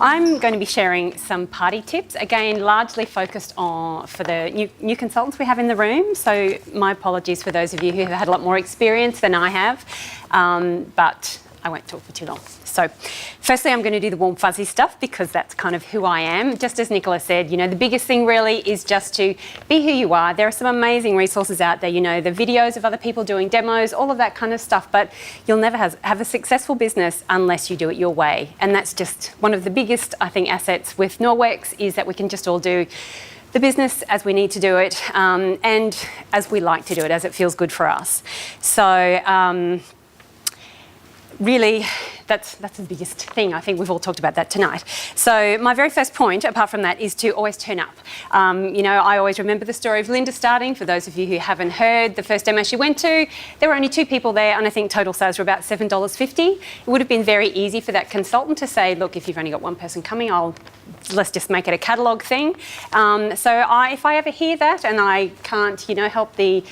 I'm going to be sharing some party tips, again, largely focused on for the new consultants we have in the room. So my apologies for those of you who have had a lot more experience than I have, but I won't talk for too long. So firstly, I'm going to do the warm fuzzy stuff because that's kind of who I am. Just as Nicola said, the biggest thing really is just to be who you are. There are some amazing resources out there, the videos of other people doing demos, all of that kind of stuff, but you'll never have a successful business unless you do it your way. And that's just one of the biggest, I think, assets with Norwex is that we can just all do the business as we need to do it and as we like to do it, as it feels good for us. So really, that's the biggest thing. I think we've all talked about that tonight. So my very first point, apart from that, is to always turn up. I always remember the story of Linda starting. For those of you who haven't heard, the first demo she went to, there were only 2 people there, and I think total sales were about $7.50. It would have been very easy for that consultant to say, look, if you've only got one person coming, let's just make it a catalogue thing. So if I ever hear that and I can't, help the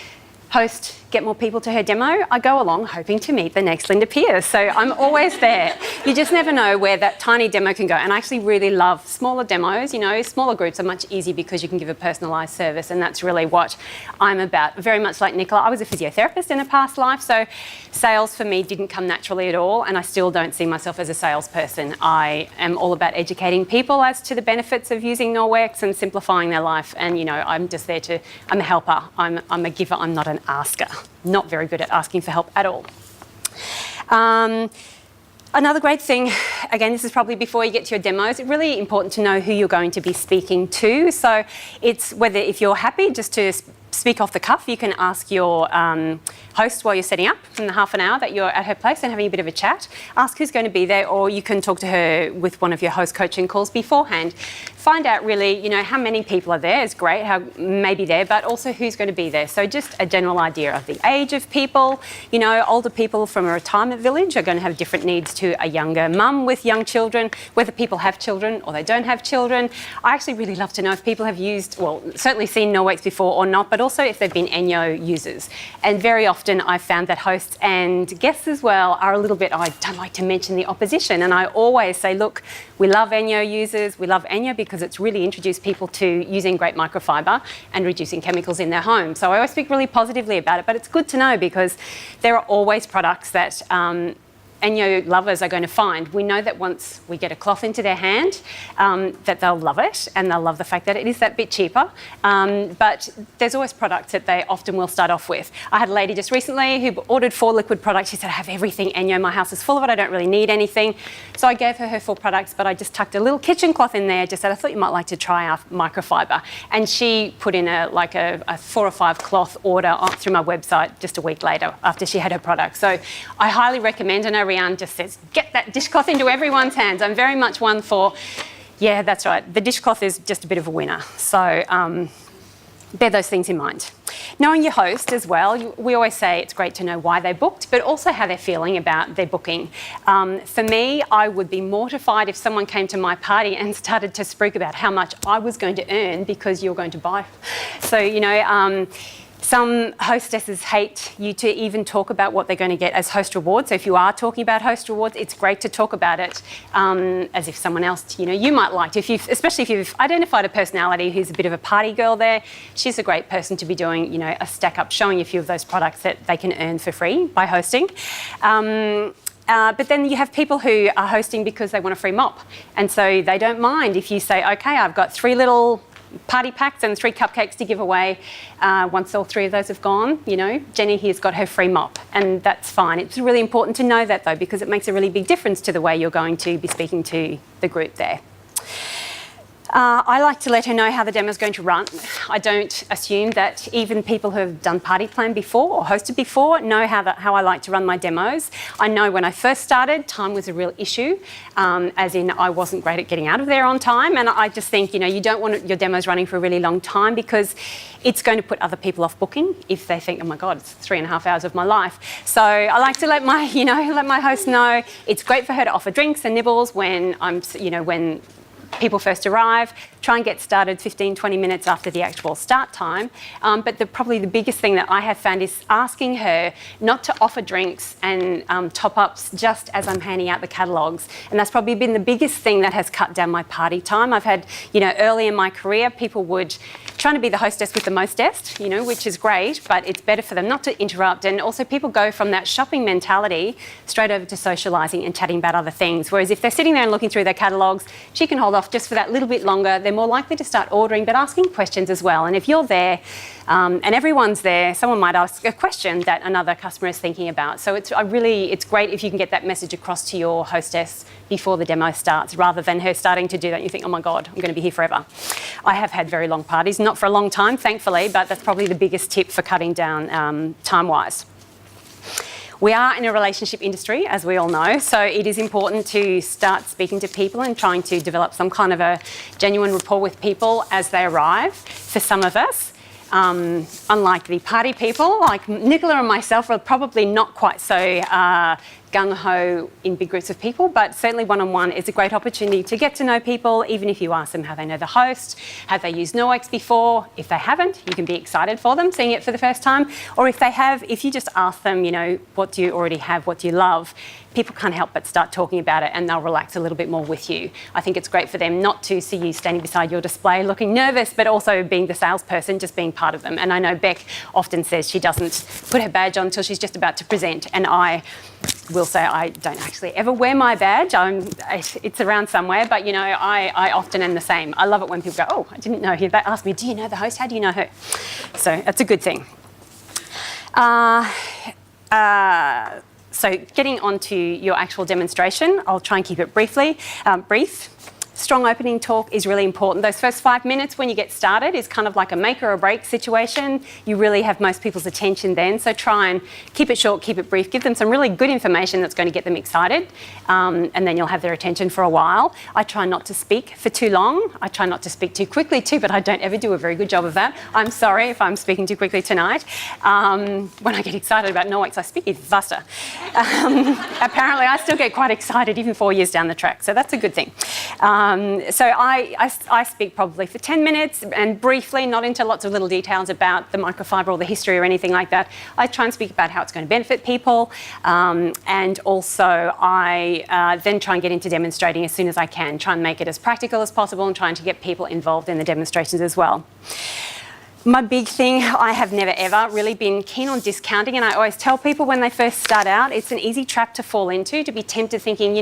host get more people to her demo, I go along hoping to meet the next Linda Pierce. So I'm always there. You just never know where that tiny demo can go. And I actually really love smaller demos. Smaller groups are much easier because you can give a personalised service, and that's really what I'm about. Very much like Nicola, I was a physiotherapist in a past life, so sales for me didn't come naturally at all, and I still don't see myself as a salesperson. I am all about educating people as to the benefits of using Norwex and simplifying their life, and I'm just there I'm a helper. I'm a giver, I'm not an asker. Not very good at asking for help at all. Another great thing, again, this is probably before you get to your demos, it's really important to know who you're going to be speaking to. So it's whether if you're happy just to speak off the cuff, you can ask your host while you're setting up in the half an hour that you're at her place and having a bit of a chat. Ask who's going to be there, or you can talk to her with one of your host coaching calls beforehand. Find out really, how many people are there is great, how maybe there, but also who's going to be there. So just a general idea of the age of people. Older people from a retirement village are going to have different needs to a younger mum with young children, whether people have children or they don't have children. I actually really love to know if people have certainly seen Norwex before or not, but also if they've been Enyo users. And very often I've found that hosts and guests as well are a little bit, I don't like to mention the opposition. And I always say, look, we love Enyo users. We love Enyo because it's really introduced people to using great microfiber and reducing chemicals in their home. So I always speak really positively about it, but it's good to know because there are always products that Enyo lovers are going to find. We know that once we get a cloth into their hand, that they'll love it and they'll love the fact that it is that bit cheaper. But there's always products that they often will start off with. I had a lady just recently who ordered 4 liquid products. She said, I have everything Enyo, my house is full of it, I don't really need anything. So I gave her 4 products, but I just tucked a little kitchen cloth in there, just said, I thought you might like to try our microfiber. And she put in a 4 or 5 cloth order through my website just a week later after she had her product. So I highly recommend, and Rianne just says, get that dishcloth into everyone's hands. I'm very much one for, yeah, that's right. The dishcloth is just a bit of a winner. So bear those things in mind. Knowing your host as well, we always say it's great to know why they booked, but also how they're feeling about their booking. For me, I would be mortified if someone came to my party and started to speak about how much I was going to earn because you're going to buy. So, some hostesses hate you to even talk about what they're going to get as host rewards. So if you are talking about host rewards, it's great to talk about it as if someone else, you might like to. Especially if you've identified a personality who's a bit of a party girl there, she's a great person to be doing, a stack up, showing a few of those products that they can earn for free by hosting. But then you have people who are hosting because they want a free mop. And so they don't mind if you say, okay, I've got 3 little party packs and 3 cupcakes to give away. Once all 3 of those have gone, Jenny here's got her free mop, and that's fine. It's really important to know that though, because it makes a really big difference to the way you're going to be speaking to the group there. I like to let her know how the demo is going to run. I don't assume that even people who have done party plan before or hosted before know how I like to run my demos. I know when I first started, time was a real issue, as in I wasn't great at getting out of there on time. And I just think, you don't want your demos running for a really long time because it's going to put other people off booking if they think, oh my God, it's 3.5 hours of my life. So I like to let my host know it's great for her to offer drinks and nibbles when when people first arrive. try and get started 15, 20 minutes after the actual start time. But probably the biggest thing that I have found is asking her not to offer drinks and top-ups just as I'm handing out the catalogues. And that's probably been the biggest thing that has cut down my party time. I've had, early in my career, people would trying to be the hostess with the mostest, which is great, but it's better for them not to interrupt. And also people go from that shopping mentality straight over to socialising and chatting about other things. Whereas if they're sitting there and looking through their catalogues, she can hold off just for that little bit longer. They're more likely to start ordering, but asking questions as well. And if you're there and everyone's there, someone might ask a question that another customer is thinking about. So it's great if you can get that message across to your hostess before the demo starts, rather than her starting to do that and you think, oh my God, I'm going to be here forever. I have had very long parties, not for a long time, thankfully, but that's probably the biggest tip for cutting down time-wise. We are in a relationship industry, as we all know, so it is important to start speaking to people and trying to develop some kind of a genuine rapport with people as they arrive. For some of us, unlike the party people, like Nicola and myself are probably not quite so gung-ho in big groups of people, but certainly one-on-one is a great opportunity to get to know people, even if you ask them how they know the host, have they used NoX before. If they haven't, you can be excited for them seeing it for the first time. Or if they have, if you just ask them, what do you already have, what do you love, people can't help but start talking about it and they'll relax a little bit more with you. I think it's great for them not to see you standing beside your display looking nervous, but also being the salesperson, just being part of them. And I know Beck often says she doesn't put her badge on until she's just about to present, and I will say I don't actually ever wear my badge. It's around somewhere, but I often am the same. I love it when people go, oh, I didn't know you. They ask me, do you know the host? How do you know her? So that's a good thing. So getting on to your actual demonstration, I'll try and keep it brief. Strong opening talk is really important. Those first 5 minutes when you get started is kind of like a make or a break situation. You really have most people's attention then, so try and keep it short, keep it brief, give them some really good information that's going to get them excited, and then you'll have their attention for a while. I try not to speak for too long. I try not to speak too quickly too, but I don't ever do a very good job of that. I'm sorry if I'm speaking too quickly tonight. When I get excited about NoX, I speak even faster. Apparently, I still get quite excited even 4 years down the track, so that's a good thing. So I speak probably for 10 minutes and briefly, not into lots of little details about the microfiber or the history or anything like that. I try and speak about how it's going to benefit people, and also I then try and get into demonstrating as soon as I can, try and make it as practical as possible and trying to get people involved in the demonstrations as well. My big thing, I have never ever really been keen on discounting, and I always tell people when they first start out, it's an easy trap to fall into, to be tempted thinking,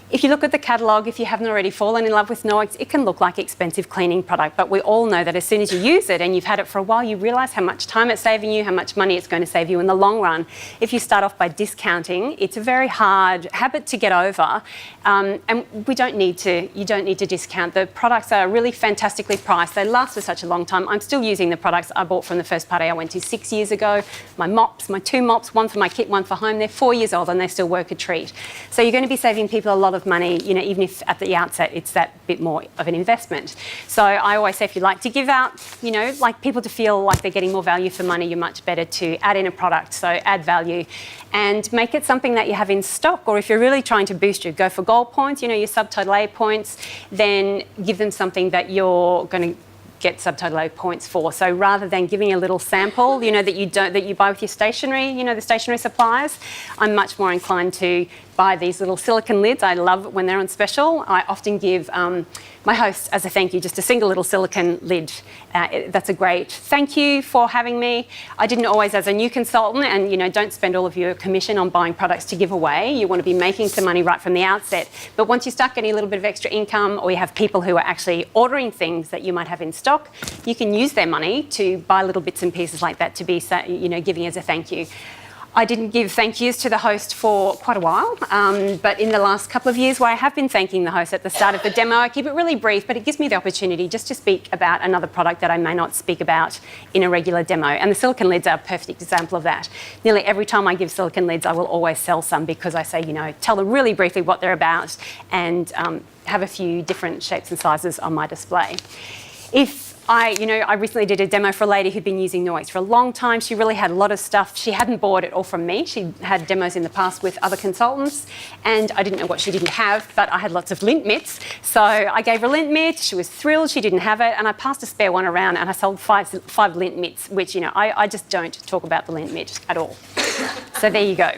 if you look at the catalogue, if you haven't already fallen in love with NoX, it can look like expensive cleaning product, but we all know that as soon as you use it and you've had it for a while, you realise how much time it's saving you, how much money it's going to save you in the long run. If you start off by discounting, it's a very hard habit to get over, and you don't need to discount. The products are really fantastically priced. They last for such a long time. I'm still using the products I bought from the first party I went to 6 years ago. My two mops, one for my kit, one for home, they're 4 years old and they still work a treat. So you're going to be saving people a lot of money, even if at the outset it's that bit more of an investment. So I always say if you like to give out, like people to feel like they're getting more value for money, you're much better to add in a product, so add value and make it something that you have in stock. Or if you're really trying to boost you, go for gold points, your subtotal A points, then give them something that you're going to get subtotal A points for. So rather than giving a little sample, that you buy with your stationery, the stationery supplies, I'm much more inclined to buy these little silicone lids. I love when they're on special. I often give my hosts, as a thank you, just a single little silicone lid. That's a great thank you for having me. I didn't always, as a new consultant, and don't spend all of your commission on buying products to give away. You want to be making some money right from the outset. But once you start getting a little bit of extra income, or you have people who are actually ordering things that you might have in stock, you can use their money to buy little bits and pieces like that to be, giving as a thank you. I didn't give thank yous to the host for quite a while, but in the last couple of years where I have been thanking the host at the start of the demo, I keep it really brief, but it gives me the opportunity just to speak about another product that I may not speak about in a regular demo. And the silicone lids are a perfect example of that. Nearly every time I give silicone lids, I will always sell some because I say, tell them really briefly what they're about and have a few different shapes and sizes on my display. If I recently did a demo for a lady who'd been using Norwex for a long time. She really had a lot of stuff. She hadn't bought it all from me. She had demos in the past with other consultants, and I didn't know what she didn't have, but I had lots of lint mitts. So I gave her a lint mitt. She was thrilled she didn't have it, and I passed a spare one around, and I sold five lint mitts, which, I just don't talk about the lint mitt at all. So there you go.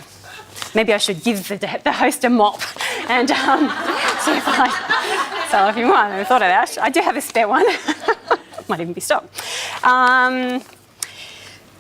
Maybe I should give the host a mop and see if I sell a few more. I never thought of that. I do have a spare one. Might even be stocked.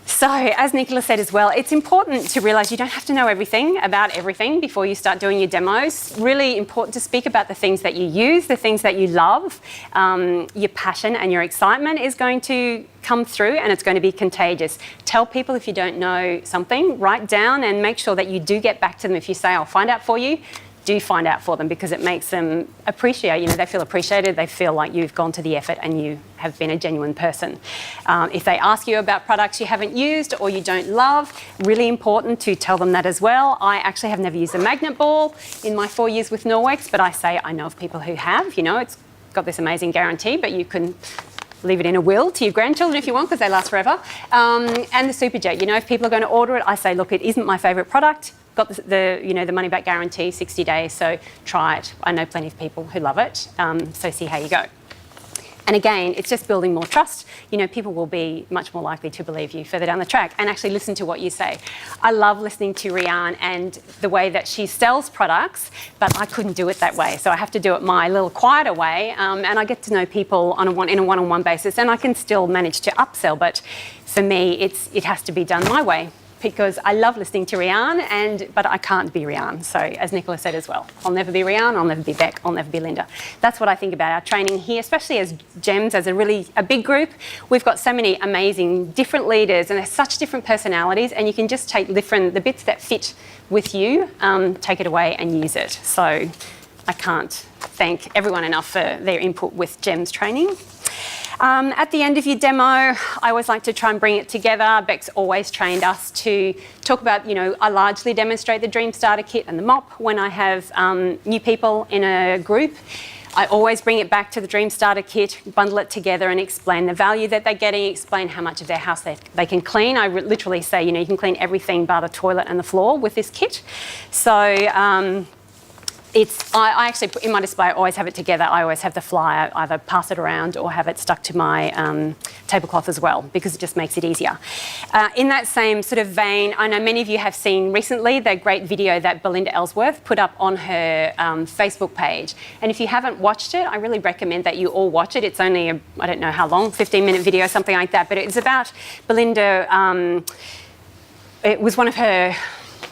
So, as Nicola said as well, it's important to realise you don't have to know everything about everything before you start doing your demos. Really important to speak about the things that you use, the things that you love. Your passion and your excitement is going to come through, and it's going to be contagious. Tell people if you don't know something, write down and make sure that you do get back to them. If you say, I'll find out for you, do find out for them, because it makes them appreciate, they feel appreciated, they feel like you've gone to the effort and you have been a genuine person. If they ask you about products you haven't used or you don't love, really important to tell them that as well. I actually have never used a magnet ball in my 4 years with Norwex, but I say I know of people who have. It's got this amazing guarantee, but you can leave it in a will to your grandchildren if you want, because they last forever. And the Superjet, if people are going to order it, I say, look, it isn't my favourite product. Got the money back guarantee, 60 days, so try it. I know plenty of people who love it, so see how you go. And again, it's just building more trust. People will be much more likely to believe you further down the track and actually listen to what you say. I love listening to Rianne and the way that she sells products, but I couldn't do it that way. So I have to do it my little quieter way, and I get to know people in a one-on-one basis, and I can still manage to upsell, but for me, it has to be done my way, because I love listening to Rianne, but I can't be Rianne. So as Nicola said as well, I'll never be Rianne, I'll never be Beck, I'll never be Linda. That's what I think about our training here, especially as GEMS, as a big group. We've got so many amazing different leaders, and they're such different personalities, and you can just take the bits that fit with you, take it away and use it. So I can't thank everyone enough for their input with GEMS training. At the end of your demo, I always like to try and bring it together. Beck's always trained us to talk about, I largely demonstrate the Dream Starter Kit and the mop when I have new people in a group. I always bring it back to the Dream Starter Kit, bundle it together and explain the value that they're getting, explain how much of their house they can clean. I literally say, you can clean everything bar the toilet and the floor with this kit. So I actually, in my display, I always have it together. I always have the flyer, either pass it around or have it stuck to my tablecloth as well, because it just makes it easier. In that same sort of vein, I know many of you have seen recently the great video that Belinda Ellsworth put up on her Facebook page. And if you haven't watched it, I really recommend that you all watch it. It's only, I don't know how long, 15-minute video, something like that. But it's about Belinda. It was one of her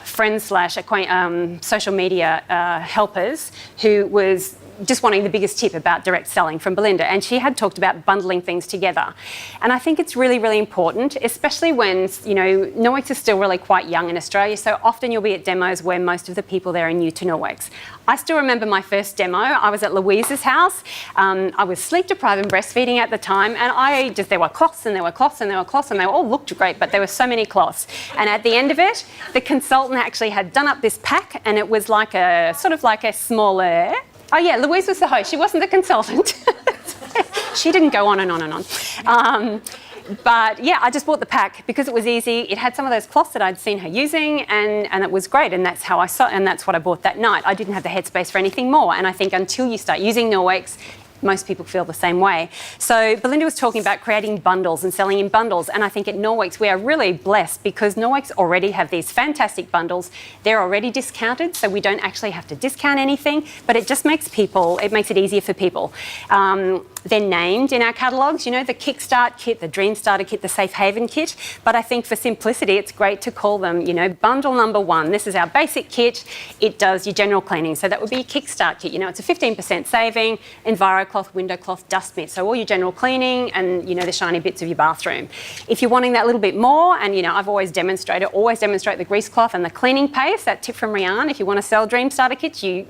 friends / social media helpers who was just wanting the biggest tip about direct selling from Belinda, and she had talked about bundling things together. And I think it's really, really important, especially when, Norwex is still really quite young in Australia, so often you'll be at demos where most of the people there are new to Norwex. I still remember my first demo. I was at Louise's house. I was sleep deprived and breastfeeding at the time, and there were cloths and there were cloths and there were cloths, and they all looked great, but there were so many cloths. And at the end of it, the consultant actually had done up this pack, and it was like a smaller. Oh yeah, Louise was the host. She wasn't the consultant. She didn't go on and on and on. But yeah, I just bought the pack because it was easy. It had some of those cloths that I'd seen her using, and it was great. And that's how I saw, and that's what I bought that night. I didn't have the headspace for anything more. And I think until you start using Norwex, most people feel the same way. So Belinda was talking about creating bundles and selling in bundles, and I think at Norwex we are really blessed because Norwex already have these fantastic bundles. They're already discounted, so we don't actually have to discount anything, but it just makes it easier for people. They're named in our catalogues, the Kickstart kit, the Dream Starter kit, the Safe Haven kit, but I think for simplicity it's great to call them, bundle number 1. This is our basic kit. It does your general cleaning, so that would be a Kickstart kit. It's a 15% saving, EnviroCloth, window cloth, dust mitt, so all your general cleaning and, the shiny bits of your bathroom. If you're wanting that little bit more, and, I've always demonstrate the grease cloth and the cleaning paste, that tip from Rianne. If you want to sell Dream Starter kits, you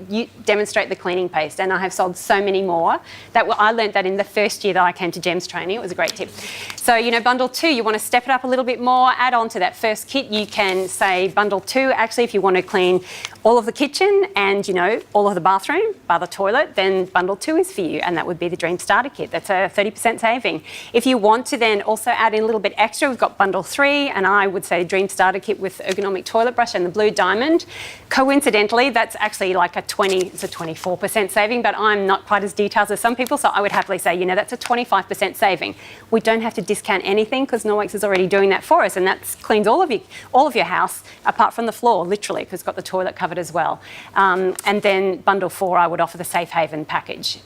demonstrate the cleaning paste, and I have sold so many more. I learned that in the first year that I came to GEMS training. It was a great tip. So, bundle 2, you want to step it up a little bit more, add on to that first kit. You can say bundle 2, actually, if you want to clean all of the kitchen and, all of the bathroom, bar the toilet, then bundle 2 is for you. and that would be the Dream Starter Kit. That's a 30% saving. If you want to then also add in a little bit extra, we've got bundle 3, and I would say Dream Starter Kit with ergonomic toilet brush and the blue diamond. Coincidentally, that's actually like it's a 24% saving, but I'm not quite as detailed as some people, so I would happily say, that's a 25% saving. We don't have to discount anything because Norwex is already doing that for us, and that cleans all of your house apart from the floor, literally, because it's got the toilet covered as well. And then bundle 4, I would offer the Safe Haven package,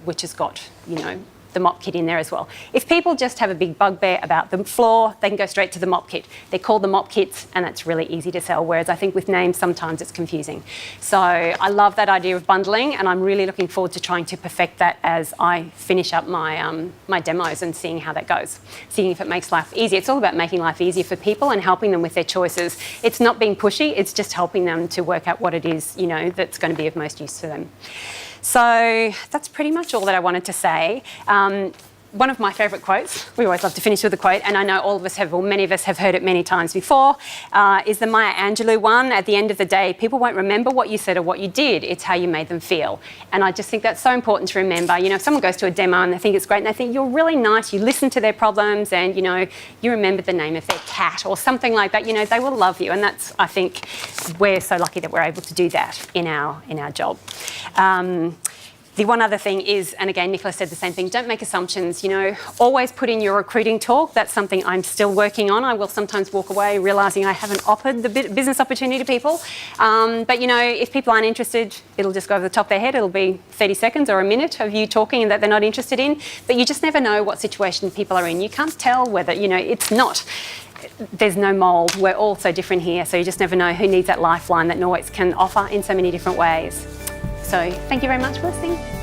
which has got, the mop kit in there as well. If people just have a big bugbear about the floor, they can go straight to the mop kit. They're called the mop kits, and that's really easy to sell, whereas I think with names sometimes it's confusing. So I love that idea of bundling, and I'm really looking forward to trying to perfect that as I finish up my, my demos and seeing how that goes, seeing if it makes life easier. It's all about making life easier for people and helping them with their choices. It's not being pushy, it's just helping them to work out what it is, that's going to be of most use to them. So that's pretty much all that I wanted to say. One of my favourite quotes, we always love to finish with a quote, and I know all of us have, or many of us have heard it many times before, is the Maya Angelou one. At the end of the day, people won't remember what you said or what you did, it's how you made them feel. And I just think that's so important to remember. If someone goes to a demo and they think it's great and they think you're really nice, you listen to their problems and, you remember the name of their cat or something like that, they will love you. And that's, I think, we're so lucky that we're able to do that in our job. The one other thing is, and again, Nicola said the same thing, don't make assumptions, always put in your recruiting talk. That's something I'm still working on. I will sometimes walk away realising I haven't offered the business opportunity to people. But, if people aren't interested, it'll just go over the top of their head. It'll be 30 seconds or a minute of you talking and that they're not interested in. But you just never know what situation people are in. You can't tell whether, it's not. There's no mould. We're all so different here. So you just never know who needs that lifeline that Norwex can offer in so many different ways. So thank you very much for listening.